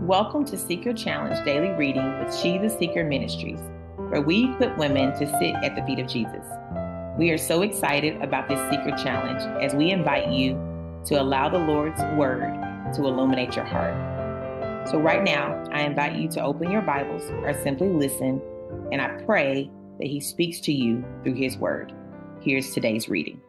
Welcome to Seeker Challenge Daily Reading with She the Seeker Ministries, where we equip women to sit at the feet of Jesus. We are so excited about this Seeker Challenge as we invite you to allow the Lord's Word to illuminate your heart. So right now, I invite you to open your Bibles or simply listen, and I pray that He speaks to you through His Word. Here's today's reading.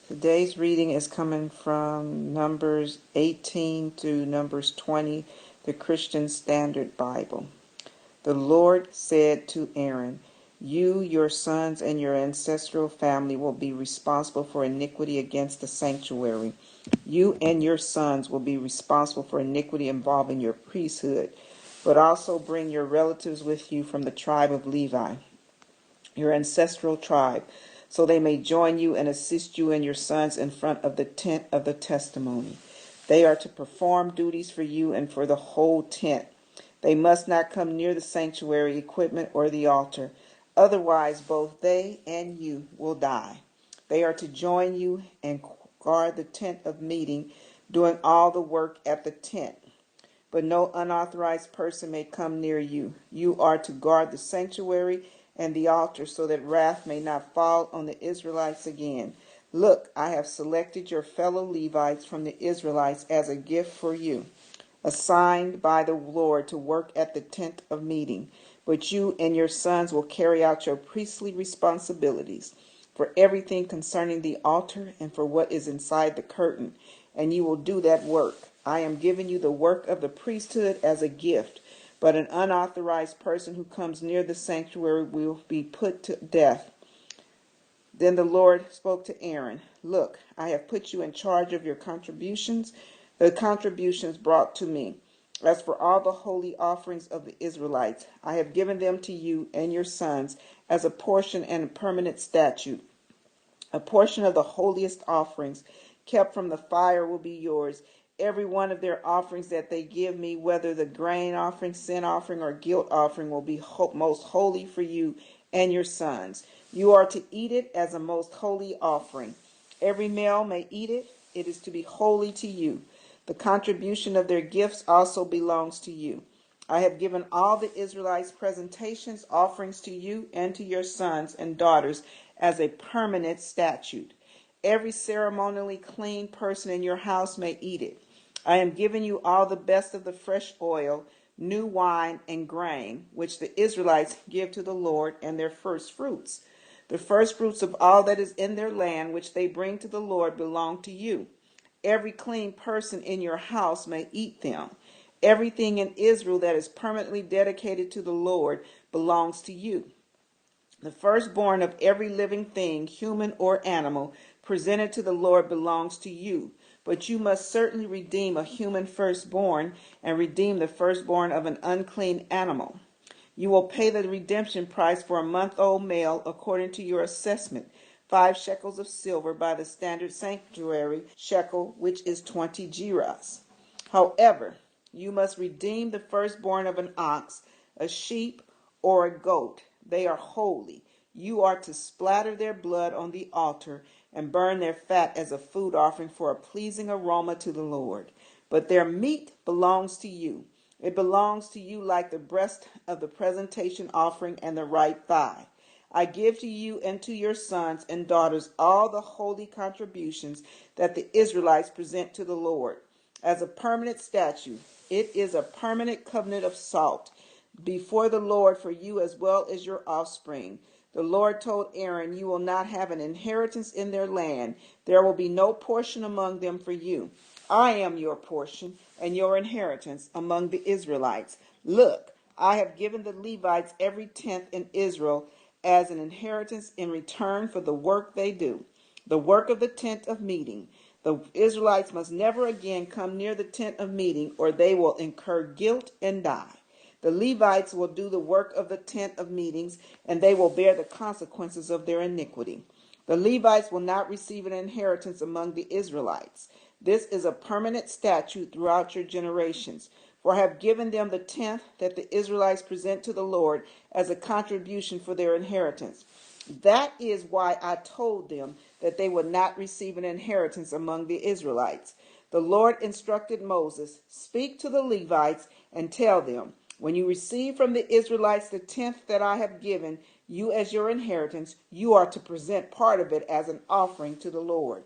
Today's reading is coming from Numbers 18 through Numbers 20, the Christian Standard Bible. The Lord said to Aaron, "You, your sons, and your ancestral family will be responsible for iniquity against the sanctuary. You and your sons will be responsible for iniquity involving your priesthood, but also bring your relatives with you from the tribe of Levi, your ancestral tribe, so they may join you and assist you and your sons in front of the tent of the testimony. They are to perform duties for you and for the whole tent. They must not come near the sanctuary equipment or the altar. Otherwise, both they and you will die. They are to join you and guard the tent of meeting, doing all the work at the tent. But no unauthorized person may come near you. You are to guard the sanctuary and the altar so that wrath may not fall on the Israelites again. Look, I have selected your fellow Levites from the Israelites as a gift for you, assigned by the Lord to work at the tent of meeting. But you and your sons will carry out your priestly responsibilities for everything concerning the altar and for what is inside the curtain, and you will do that work. I am giving you the work of the priesthood as a gift, but an unauthorized person who comes near the sanctuary will be put to death." Then the Lord spoke to Aaron, "Look, I have put you in charge of your contributions, the contributions brought to me. As for all the holy offerings of the Israelites, I have given them to you and your sons as a portion and a permanent statute. A portion of the holiest offerings kept from the fire will be yours. Every one of their offerings that they give me, whether the grain offering, sin offering, or guilt offering, will be most holy for you and your sons. You are to eat it as a most holy offering. Every male may eat it. It is to be holy to you. The contribution of their gifts also belongs to you. I have given all the Israelites presentations, offerings to you and to your sons and daughters as a permanent statute. Every ceremonially clean person in your house may eat it. I am giving you all the best of the fresh oil, new wine, and grain, which the Israelites give to the Lord, and their first fruits. The first fruits of all that is in their land, which they bring to the Lord, belong to you. Every clean person in your house may eat them. Everything in Israel that is permanently dedicated to the Lord belongs to you. The firstborn of every living thing, human or animal, presented to the Lord belongs to you. But you must certainly redeem a human firstborn and redeem the firstborn of an unclean animal. You will pay the redemption price for a month-old male according to your assessment, 5 shekels of silver by the standard sanctuary shekel, which is 20 gerahs. However, you must redeem the firstborn of an ox, a sheep, or a goat. They are holy. You are to splatter their blood on the altar and burn their fat as a food offering for a pleasing aroma to the Lord. But their meat belongs to you. It belongs to you like the breast of the presentation offering and the right thigh. I give to you and to your sons and daughters all the holy contributions that the Israelites present to the Lord. As a permanent statute, it is a permanent covenant of salt before the Lord for you as well as your offspring. The Lord told Aaron, "You will not have an inheritance in their land. There will be no portion among them for you. I am your portion and your inheritance among the Israelites. Look, I have given the Levites every tenth in Israel as an inheritance in return for the work they do, the work of the tent of meeting. The Israelites must never again come near the tent of meeting, or they will incur guilt and die. The Levites will do the work of the tent of meetings, and they will bear the consequences of their iniquity. The Levites will not receive an inheritance among the Israelites. This is a permanent statute throughout your generations. For I have given them the tenth that the Israelites present to the Lord as a contribution for their inheritance. That is why I told them that they would not receive an inheritance among the Israelites. The Lord instructed Moses, "Speak to the Levites and tell them, when you receive from the Israelites the tenth that I have given you as your inheritance, you are to present part of it as an offering to the Lord.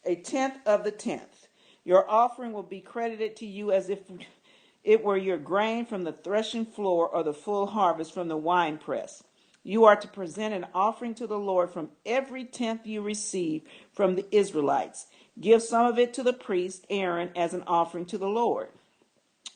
A tenth of the tenth. Your offering will be credited to you as if it were your grain from the threshing floor or the full harvest from the winepress. You are to present an offering to the Lord from every tenth you receive from the Israelites. Give some of it to the priest Aaron as an offering to the Lord.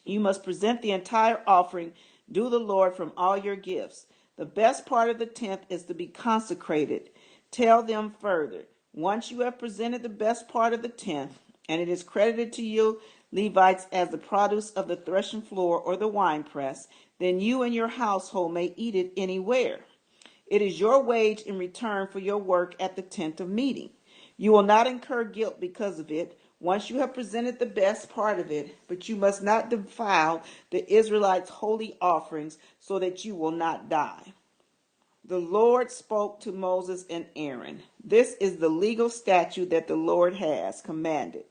You must present the entire offering due the Lord from all your gifts. The best part of the tenth is to be consecrated. Tell them further. Once you have presented the best part of the tenth, and it is credited to you, Levites, as the produce of the threshing floor or the winepress, then you and your household may eat it anywhere. It is your wage in return for your work at the tent of meeting. You will not incur guilt because of it once you have presented the best part of it, but you must not defile the Israelites' holy offerings so that you will not die. The Lord spoke to Moses and Aaron. This is the legal statute that the Lord has commanded.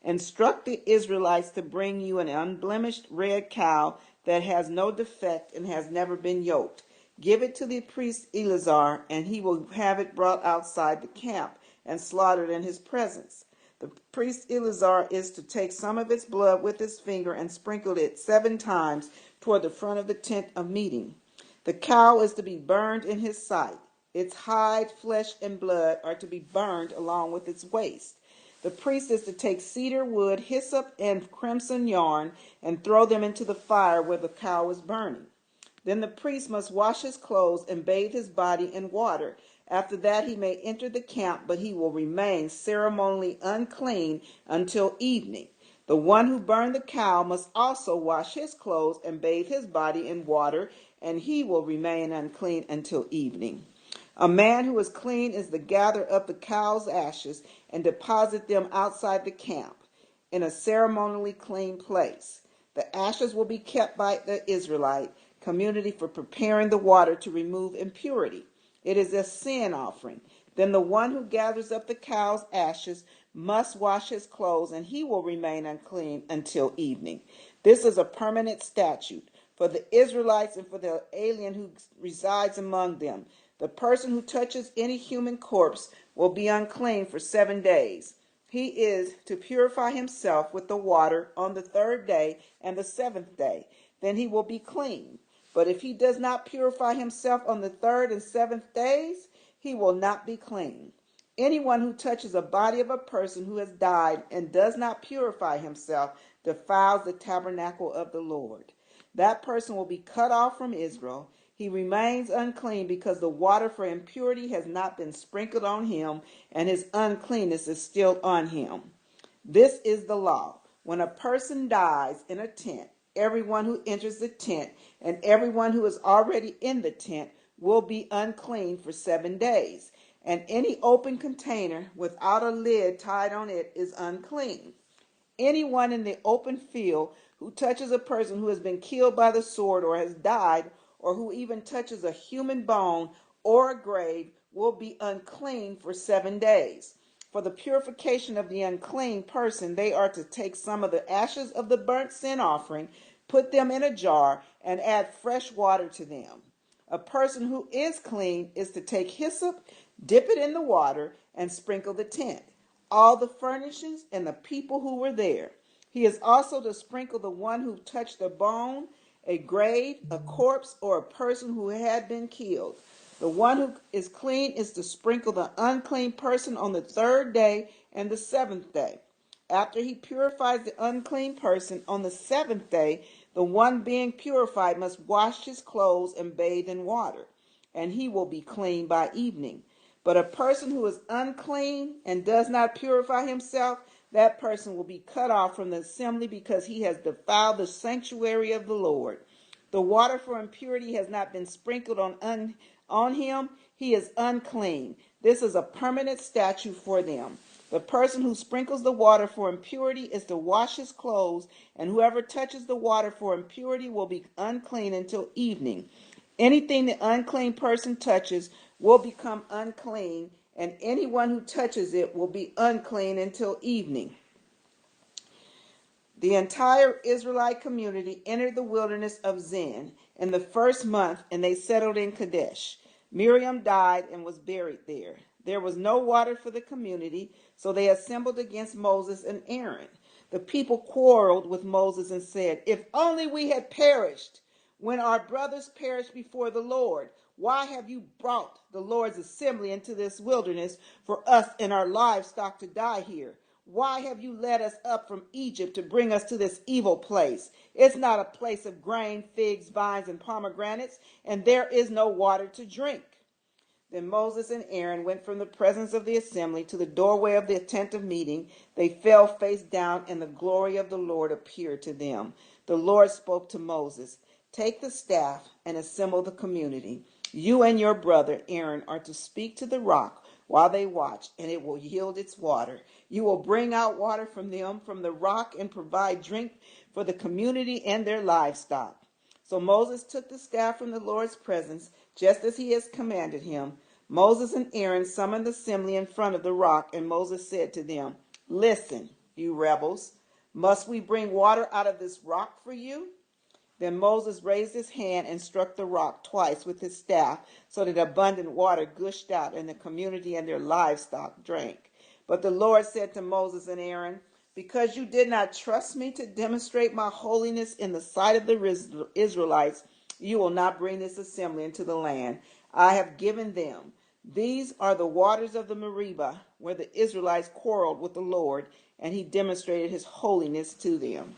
Instruct the Israelites to bring you an unblemished red cow that has no defect and has never been yoked. Give it to the priest Eleazar, and he will have it brought outside the camp and slaughtered in his presence. The priest Eleazar is to take some of its blood with his finger and sprinkle it 7 times toward the front of the tent of meeting. The cow is to be burned in his sight. Its hide, flesh, and blood are to be burned along with its waste. The priest is to take cedar wood, hyssop, and crimson yarn and throw them into the fire where the cow is burning. Then the priest must wash his clothes and bathe his body in water. After that he may enter the camp, but he will remain ceremonially unclean until evening. The one who burned the cow must also wash his clothes and bathe his body in water, and he will remain unclean until evening. A man who is clean is to gather up the cow's ashes and deposit them outside the camp in a ceremonially clean place. The ashes will be kept by the Israelite community for preparing the water to remove impurity. It is a sin offering. Then the one who gathers up the cow's ashes must wash his clothes, and he will remain unclean until evening. This is a permanent statute for the Israelites and for the alien who resides among them. The person who touches any human corpse will be unclean for 7 days. He is to purify himself with the water on the 3rd day and the 7th day. Then he will be clean. But if he does not purify himself on the 3rd and 7th days, he will not be clean. Anyone who touches a body of a person who has died and does not purify himself defiles the tabernacle of the Lord. That person will be cut off from Israel. He remains unclean because the water for impurity has not been sprinkled on him, and his uncleanness is still on him. This is the law. When a person dies in a tent, everyone who enters the tent and everyone who is already in the tent will be unclean for 7 days, and any open container without a lid tied on it is unclean. Anyone in the open field who touches a person who has been killed by the sword or has died, or who even touches a human bone or a grave, will be unclean for 7 days. For the purification of the unclean person, they are to take some of the ashes of the burnt sin offering, put them in a jar, and add fresh water to them. A person who is clean is to take hyssop, dip it in the water, and sprinkle the tent, all the furnishings, and the people who were there. He is also to sprinkle the one who touched a bone, a grave, a corpse, or a person who had been killed. The one who is clean is to sprinkle the unclean person on the 3rd day and the 7th day. After he purifies the unclean person on the 7th day, the one being purified must wash his clothes and bathe in water, and he will be clean by evening. But a person who is unclean and does not purify himself, that person will be cut off from the assembly because he has defiled the sanctuary of the Lord. The water for impurity has not been sprinkled on him. He is unclean. This is a permanent statute for them. The person who sprinkles the water for impurity is to wash his clothes, and whoever touches the water for impurity will be unclean until evening. Anything the unclean person touches will become unclean, and anyone who touches it will be unclean until evening. The entire Israelite community entered the wilderness of Zin in the first month, and they settled in Kadesh. Miriam died and was buried there. There was no water for the community, so they assembled against Moses and Aaron. The people quarreled with Moses and said, "If only we had perished when our brothers perished before the Lord. Why have you brought the Lord's assembly into this wilderness for us and our livestock to die here? Why have you led us up from Egypt to bring us to this evil place? It's not a place of grain, figs, vines, and pomegranates, and there is no water to drink." Then Moses and Aaron went from the presence of the assembly to the doorway of the tent of meeting. They fell face down, and the glory of the Lord appeared to them. The Lord spoke to Moses, "Take the staff and assemble the community. You and your brother Aaron are to speak to the rock while they watch, and it will yield its water. You will bring out water from the rock, and provide drink for the community and their livestock." So Moses took the staff from the Lord's presence, just as he has commanded him. Moses and Aaron summoned the assembly in front of the rock, and Moses said to them, "Listen, you rebels, must we bring water out of this rock for you?" Then Moses raised his hand and struck the rock twice with his staff, so that abundant water gushed out, and the community and their livestock drank. But the Lord said to Moses and Aaron, "Because you did not trust me to demonstrate my holiness in the sight of the Israelites, you will not bring this assembly into the land I have given them. These are the waters of the Meribah, where the Israelites quarreled with the Lord, and he demonstrated his holiness to them."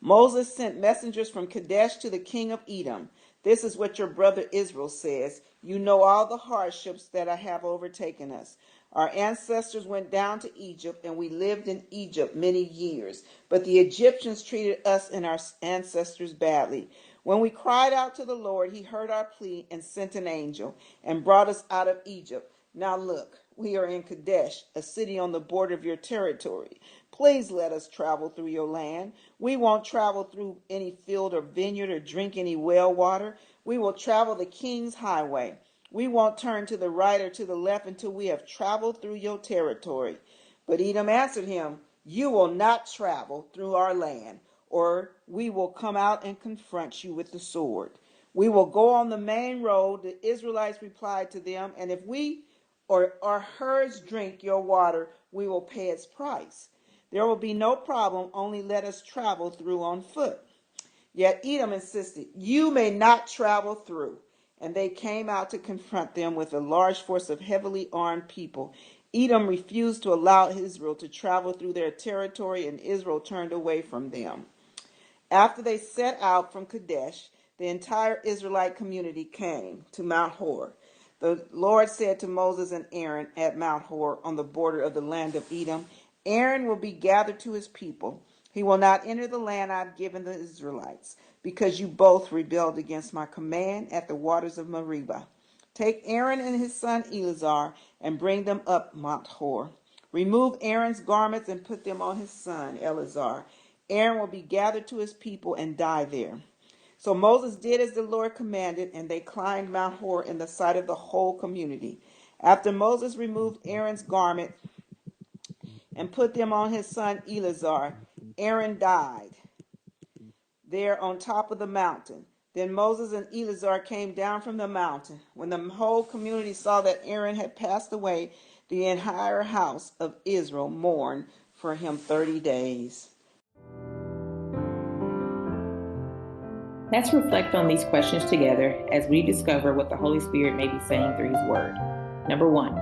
Moses sent messengers from Kadesh to the king of Edom. "This is what your brother Israel says. You know all the hardships that have overtaken us. Our ancestors went down to Egypt, and we lived in Egypt many years. But the Egyptians treated us and our ancestors badly. When we cried out to the Lord, he heard our plea and sent an angel and brought us out of Egypt. Now look, we are in Kadesh, a city on the border of your territory. Please let us travel through your land. We won't travel through any field or vineyard or drink any well water. We will travel the king's highway. We won't turn to the right or to the left until we have traveled through your territory." But Edom answered him, "You will not travel through our land, or we will come out and confront you with the sword. We will go on the main road." The Israelites replied to them, "And if we or our herds drink your water, we will pay its price. There will be no problem, only let us travel through on foot." Yet Edom insisted, "You may not travel through." And they came out to confront them with a large force of heavily armed people. Edom refused to allow Israel to travel through their territory, and Israel turned away from them. After they set out from Kadesh, the entire Israelite community came to Mount Hor. The Lord said to Moses and Aaron at Mount Hor on the border of the land of Edom, "Aaron will be gathered to his people. He will not enter the land I have given the Israelites, because you both rebelled against my command at the waters of Meribah. Take Aaron and his son Eleazar and bring them up Mount Hor. Remove Aaron's garments and put them on his son Eleazar. Aaron will be gathered to his people and die there." So Moses did as the Lord commanded, and they climbed Mount Hor in the sight of the whole community. After Moses removed Aaron's garment and put them on his son Eleazar, Aaron died there on top of the mountain. Then Moses and Eleazar came down from the mountain. When the whole community saw that Aaron had passed away, the entire house of Israel mourned for him 30 days. Let's reflect on these questions together as we discover what the Holy Spirit may be saying through His Word. Number 1,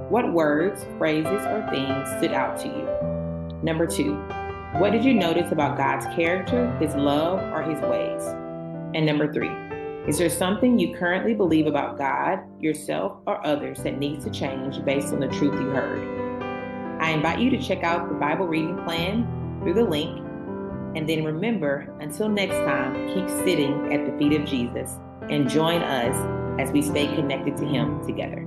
what words, phrases, or things stood out to you? Number 2, what did you notice about God's character, His love, or His ways? And number 3, is there something you currently believe about God, yourself, or others that needs to change based on the truth you heard? I invite you to check out the Bible reading plan through the link. And then remember, until next time, keep sitting at the feet of Jesus and join us as we stay connected to Him together.